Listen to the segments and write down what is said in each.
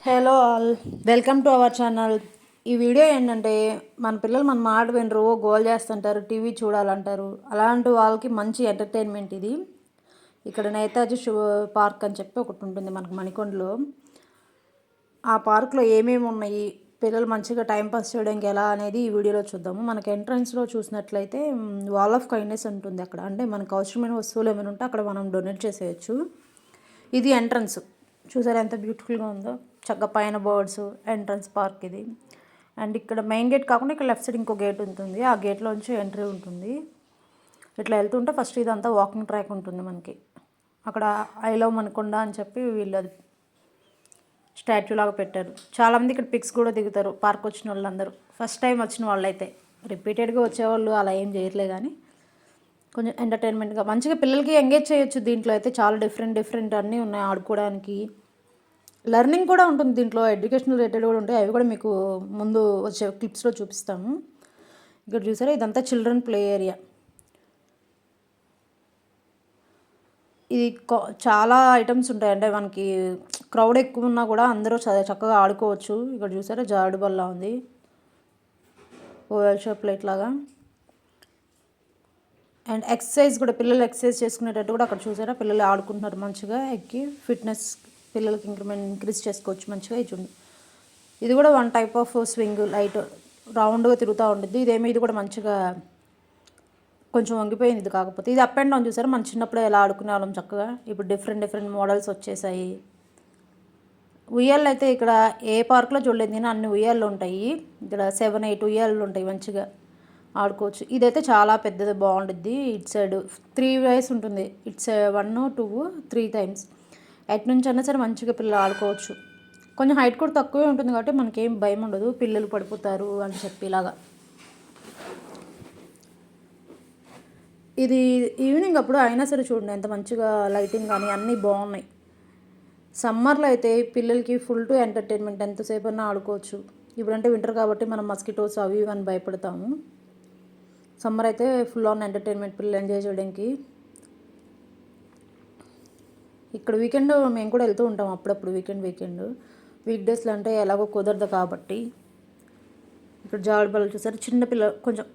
Hello all, welcome to our channel. ఈ video ఏంటంటే మన పిల్లలు మన మాట వినరు, గోల్ చేస్తుంటారు, టీవీ చూడాలంటారు. అలాంటి వాళ్ళకి మంచి ఎంటర్టైన్మెంట్ ఇది. ఇక్కడ నేతాజీ పార్క్ అని చెప్పి ఒకటి ఉంటుంది మనకు మణికొండలో. ఆ పార్క్లో ఏమేమి ఉన్నాయి, పిల్లలు మంచిగా టైంపాస్ చేయడానికి ఎలా అనేది ఈ వీడియోలో చూద్దాము. మనకి ఎంట్రన్స్లో చూసినట్లయితే వాల్ ఆఫ్ కైండ్నెస్ ఉంటుంది అక్కడ. అంటే మనకు అవసరమైన వస్తువులు ఏమైనా ఉంటే అక్కడ మనం డొనేట్ చేసేయచ్చు. ఇది ఎంట్రన్స్. చూసారా ఎంత బ్యూటిఫుల్గా ఉందో. చక్కగా పైన బర్డ్స్, ఎంట్రన్స్ పార్క్ ఇది. అండ్ ఇక్కడ మెయిన్ గేట్ కాకుండా ఇక్కడ లెఫ్ట్ సైడ్ ఇంకో గేట్ ఉంటుంది. ఆ గేట్లోంచి ఎంట్రీ ఉంటుంది. ఇట్లా వెళ్తుంటే ఫస్ట్ ఇదంతా వాకింగ్ ట్రాక్ ఉంటుంది మనకి. అక్కడ ఐ లవ్ మణికొండ అని చెప్పి వీళ్ళు అది స్టాట్యూ లాగా పెట్టారు. చాలామంది ఇక్కడ పిక్స్ కూడా దిగుతారు పార్క్ వచ్చిన వాళ్ళందరూ. ఫస్ట్ టైం వచ్చిన వాళ్ళైతే, రిపీటెడ్గా వచ్చేవాళ్ళు అలా ఏం చేయట్లే, కానీ కొంచెం ఎంటర్టైన్మెంట్గా మంచిగా పిల్లలకి ఎంగేజ్ చేయొచ్చు. దీంట్లో అయితే చాలా డిఫరెంట్ అన్నీ ఉన్నాయి ఆడుకోవడానికి. లెర్నింగ్ కూడా ఉంటుంది దీంట్లో, ఎడ్యుకేషనల్ రిలేటెడ్ కూడా ఉంటాయి. అవి కూడా మీకు ముందు వచ్చే క్లిప్స్లో చూపిస్తాము. ఇక్కడ చూసారా, ఇదంతా చిల్డ్రన్ ప్లే ఏరియా. ఇది చాలా ఐటమ్స్ ఉంటాయి. అంటే మనకి క్రౌడ్ ఎక్కువ ఉన్నా కూడా అందరూ చక్కగా ఆడుకోవచ్చు. ఇక్కడ చూసారా, జారుడు బల్ల ఉంది, ఓవెల్ షేప్ ప్లేట్ లాగా. అండ్ ఎక్సర్సైజ్ కూడా, పిల్లలు ఎక్సర్సైజ్ చేసుకునేటట్టు కూడా అక్కడ చూసారా, పిల్లలు ఆడుకుంటున్నారు మంచిగా ఎక్కి. ఫిట్నెస్ పిల్లలకి ఇంక్రీజ్ చేసుకోవచ్చు మంచిగా. ఇది కూడా one type of swing, light రౌండ్గా తిరుగుతూ ఉంటుంది. ఇది కూడా మంచిగా కొంచెం వంగిపోయింది. ఇది కాకపోతే ఇది అప్ అండ్ డౌన్. చూసారా, మన చిన్నప్పుడు ఎలా ఆడుకునే వాళ్ళం చక్కగా. ఇప్పుడు డిఫరెంట్ మోడల్స్ వచ్చేసాయి. ఉయ్యాళ్ళు అయితే ఇక్కడ ఏ పార్క్లో చూడలేదు నేను, అన్ని ఉయ్యాళ్ళు ఉంటాయి. ఇక్కడ 7-8 ఉయ్యాళ్ళు ఉంటాయి, మంచిగా ఆడుకోవచ్చు. ఇదైతే చాలా పెద్దది, బాగుంటుంది. ఇటు సైడ్ 3 ways ఉంటుంది. It's 1, 2, 3 times. ఎటు నుంచి అయినా సరే మంచిగా పిల్లలు ఆడుకోవచ్చు. కొంచెం హైట్ కూడా తక్కువే ఉంటుంది కాబట్టి మనకేం భయం ఉండదు, పిల్లలు పడిపోతారు అని చెప్పి. ఇలాగా ఇది ఈవినింగ్ అప్పుడు అయినా సరే చూడండి ఎంత మంచిగా లైటింగ్ కానీ అన్నీ బాగున్నాయి. సమ్మర్లో అయితే పిల్లలకి ఫుల్ టు ఎంటర్టైన్మెంట్, ఎంతసేపు అన్నా ఆడుకోవచ్చు. ఇప్పుడంటే వింటర్ కాబట్టి మనం మస్కిటోస్ అవి ఇవన్నీ భయపడతాము. సమ్మర్ అయితే ఫుల్ ఆన్ ఎంటర్టైన్మెంట్, పిల్లలు ఎంజాయ్ చేయడానికి. ఇక్కడ వీకెండ్ మేము కూడా వెళ్తూ ఉంటాం అప్పుడప్పుడు. వీకెండ్ వీక్ డేస్లో అంటే ఎలాగో కుదరదు కాబట్టి. ఇక్కడ జారుడు బల్ల చూసారు, చిన్న పిల్లలు కొంచెం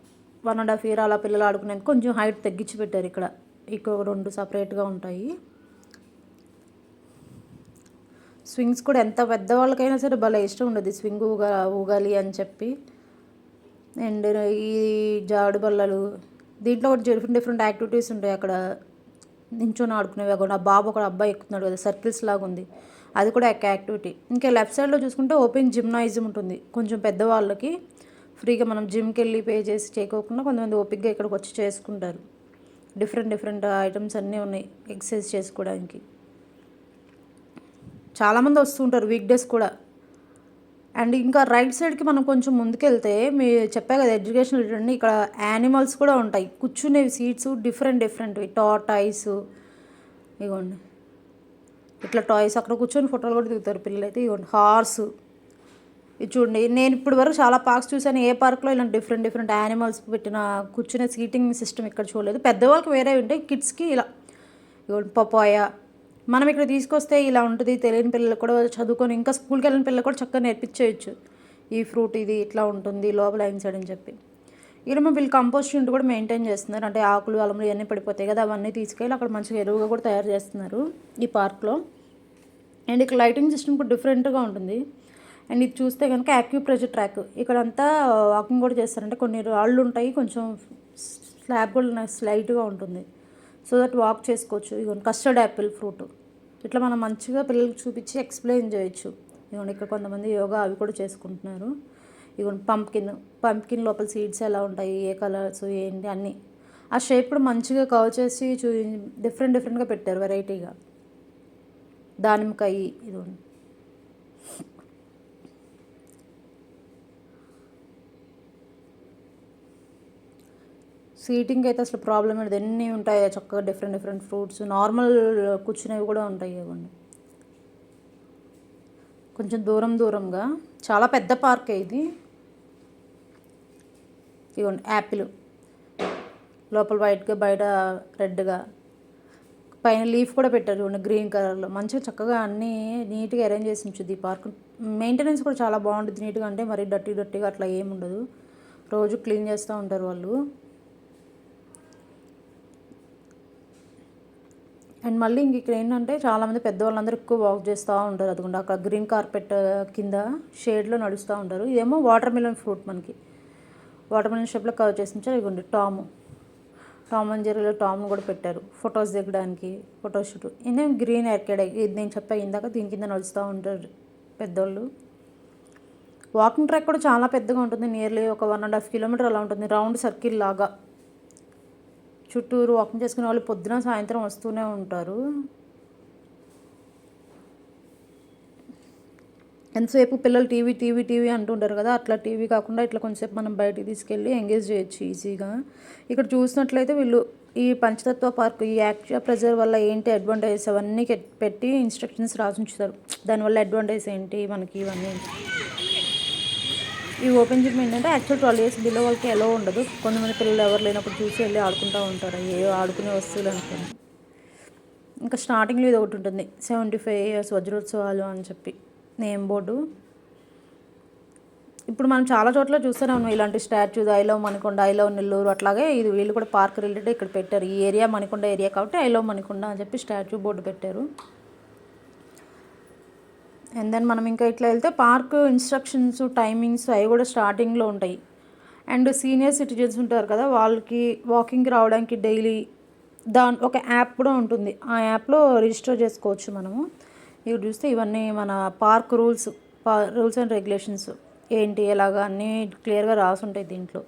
1.5 year అలా పిల్లలు ఆడుకునేందుకు కొంచెం హైట్ తగ్గించి పెట్టారు. ఇక్కడ 2 సపరేట్గా ఉంటాయి. స్వింగ్స్ కూడా ఎంత పెద్దవాళ్ళకైనా సరే భలే ఇష్టం ఉండదు స్వింగ్ ఊగాలి అని చెప్పి. అండ్ ఈ జారుడు బల్లలు, దీంట్లో కూడా డిఫరెంట్ యాక్టివిటీస్ ఉంటాయి. అక్కడ నించొని ఆడుకునేవి కాకుండా బాబు ఒక అబ్బాయి ఎక్కుతున్నాడు కదా, సర్కిల్స్ లాగా ఉంది, అది కూడా యాక్టివిటీ. ఇంకా లెఫ్ట్ సైడ్లో చూసుకుంటే ఓపెన్ జిమ్నాయిజం ఉంటుంది. కొంచెం పెద్దవాళ్ళకి ఫ్రీగా మనం జిమ్కి వెళ్ళి పే చేసి చేయకోకుండా కొంతమంది ఓపిక్గా ఇక్కడికి వచ్చి చేసుకుంటారు. డిఫరెంట్ ఐటమ్స్ అన్నీ ఉన్నాయి ఎక్సర్సైజ్ చేసుకోవడానికి. చాలామంది వస్తుంటారు వీక్ డేస్ కూడా. అండ్ ఇంకా రైట్ సైడ్కి మనం కొంచెం ముందుకెళ్తే మీరు చెప్పా కదా ఎడ్యుకేషనల్ రిలేటెడ్, ఇక్కడ యానిమల్స్ కూడా ఉంటాయి. కూర్చునేవి సీట్స్ డిఫరెంట్వి, టార్టాయిస్, ఇగోండి ఇట్లా టాయ్స్. అక్కడ కూర్చొని ఫోటోలు కూడా దిగుతారు పిల్లలైతే. ఇగోండి హార్స్, ఇది చూడండి. నేను ఇప్పటి వరకు చాలా పార్క్స్ చూసాను, ఏ పార్క్లో ఇలాంటి డిఫరెంట్ యానిమల్స్ పెట్టిన కూర్చునే సీటింగ్ సిస్టమ్ ఇక్కడ చూడలేదు. పెద్దవాళ్ళకి వేరే ఉంటాయి, కిడ్స్కి ఇలా. ఇగోండి పపాయ. మనం ఇక్కడ తీసుకొస్తే ఇలా ఉంటుంది. తెలియని పిల్లలు కూడా చదువుకొని ఇంకా స్కూల్కి వెళ్ళిన పిల్లలు కూడా చక్కగా నేర్పించేయచ్చు. ఈ ఫ్రూట్ ఇది ఇట్లా ఉంటుంది లోపల ఇన్సైడ్ అని చెప్పి. ఇక్కడ వీళ్ళు కంపోస్ట్ యూనిట్ కూడా మెయింటైన్ చేస్తున్నారు. అంటే ఆకులు అలములు ఇవన్నీ పడిపోతాయి కదా, అవన్నీ తీసుకెళ్ళి అక్కడ మంచిగా ఎరువుగా కూడా తయారు చేస్తున్నారు ఈ పార్క్లో. అండ్ ఇక్కడ లైటింగ్ సిస్టమ్ కూడా డిఫరెంట్గా ఉంటుంది. అండ్ ఇది చూస్తే కనుక యాక్యూప్రెషర్ ట్రాక్. ఇక్కడంతా వాకింగ్ కూడా చేస్తారంటే కొన్ని రాళ్ళు ఉంటాయి, కొంచెం స్లాబ్ కూడా స్లైట్గా ఉంటుంది, సో దట్ వాక్ చేసుకోవచ్చు. ఇదిగోండి కస్టర్డ్ యాపిల్ ఫ్రూట్. ఇట్లా మనం మంచిగా పిల్లలకి చూపించి ఎక్స్ప్లెయిన్ చేయొచ్చు. ఇదిగోండి ఇక్కడ కొంతమంది యోగా అవి కూడా చేసుకుంటున్నారు. ఇదిగోండి పంప్కిన్ లోపల సీడ్స్ ఎలా ఉంటాయి, ఏ కలర్స్ ఏంటి అన్నీ. ఆ షేప్ కూడా మంచిగా కవర్ చేసి డిఫరెంట్గా పెట్టారు, వెరైటీగా. దానిమ్మకాయ. ఇదిగోండి సీటింగ్ అయితే అసలు ప్రాబ్లం లేదు, ఎన్ని ఉంటాయి చక్కగా డిఫరెంట్ ఫ్రూట్స్. నార్మల్ కూర్చునేవి కూడా ఉంటాయి. ఇవ్వండి కొంచెం దూరంగా, చాలా పెద్ద పార్కే ఇది. ఇవ్వండి యాపిల్, లోపల వైట్గా బయట రెడ్గా. పైన లీఫ్ కూడా పెట్టారు చూడండి గ్రీన్ కలర్లో. మంచిగా చక్కగా అన్నీ నీట్గా అరేంజ్ చేసి ఉంచుద్ది ఈ పార్క్. మెయింటెనెన్స్ కూడా చాలా బాగుంటుంది నీట్గా, అంటే మరి డట్టీగా అట్లా ఏమి ఉండదు. రోజు క్లీన్ చేస్తూ ఉంటారు వాళ్ళు. అండ్ మళ్ళీ ఇంక ఇక్కడ ఏంటంటే చాలామంది పెద్దవాళ్ళందరూ ఎక్కువ వాక్ చేస్తూ ఉంటారు. అదిగోండి అక్కడ గ్రీన్ కార్పెట్ కింద షేడ్లో నడుస్తూ ఉంటారు. ఇదేమో వాటర్ మిలన్ ఫ్రూట్, మనకి వాటర్ మిలన్ షేప్లో కవర్ చేసి ఉంచారు. ఇదిగోండి టామ్ అండ్ జెర్రీలో టామ్ కూడా పెట్టారు ఫొటోస్ దిగడానికి, ఫోటోషూట్. ఇదేం గ్రీన్ ఆర్కేడ్, ఇది నేను చెప్పా ఇందాక, దీని కింద నడుస్తూ ఉంటారు పెద్దోళ్ళు. వాకింగ్ ట్రాక్ కూడా చాలా పెద్దగా ఉంటుంది, నియర్లీ ఒక 1.5 కిలోమీటర్ అలా ఉంటుంది, రౌండ్ సర్కిల్ లాగా. చుట్టూరు వాకింగ్ చేసుకునే వాళ్ళు పొద్దున సాయంత్రం వస్తూనే ఉంటారు. ఎంతసేపు పిల్లలు టీవీ అంటుంటారు కదా, అట్లా టీవీ కాకుండా ఇట్లా కొంచెంసేపు మనం బయటికి తీసుకెళ్ళి ఎంగేజ్ చేయొచ్చు ఈజీగా. ఇక్కడ చూసినట్లయితే వీళ్ళు ఈ పంచతత్వ పార్క్, ఈ యాక్చువల్ ప్రెజర్ వల్ల ఏంటి అడ్వాంటేజెస్ అవన్నీ పెట్టి ఇన్స్ట్రక్షన్స్ రాసి ఉంచుతారు. దానివల్ల అడ్వాంటేజ్ ఏంటి మనకి ఇవన్నీ. ఈ ఓపెన్ జిమ్ ఏంటంటే యాక్చువల్ 12 years బిలో వాళ్ళకి ఎలా ఉండదు. కొంతమంది పిల్లలు ఎవరు లేనప్పుడు చూసి వెళ్ళి ఆడుకుంటూ ఉంటారు, ఏ ఆడుకునే వస్తువులు అనుకోండి. ఇంకా స్టార్టింగ్లో ఇది ఒకటి ఉంటుంది, 75 years వజ్రోత్సవాలు అని చెప్పి నేమ్ బోర్డు. ఇప్పుడు మనం చాలా చోట్ల చూస్తూనే ఉన్నాం ఇలాంటి statues, I love Manikonda, I love Nellore, అట్లాగే ఇది వీళ్ళు కూడా పార్క్ రిలేటెడ్ ఇక్కడ పెట్టారు. ఈ ఏరియా మణికొండ ఏరియా కాబట్టి ఐ లవ్ మణికొండ అని చెప్పి స్టాచ్యూ బోర్డు పెట్టారు. అండ్ దెన్ మనం ఇంకా ఇట్లా వెళ్తే పార్క్ ఇన్స్ట్రక్షన్స్, టైమింగ్స్ అవి కూడా స్టార్టింగ్లో ఉంటాయి. అండ్ సీనియర్ సిటిజన్స్ ఉంటారు కదా, వాళ్ళకి వాకింగ్కి రావడానికి డైలీ ఒక యాప్ కూడా ఉంటుంది. ఆ యాప్లో రిజిస్టర్ చేసుకోవచ్చు మనము. ఇక్కడ చూస్తే ఇవన్నీ మన పార్క్ రూల్స్ అండ్ రెగ్యులేషన్స్ ఏంటి ఎలాగా అన్నీ క్లియర్గా రాసి ఉంటాయి దీంట్లో.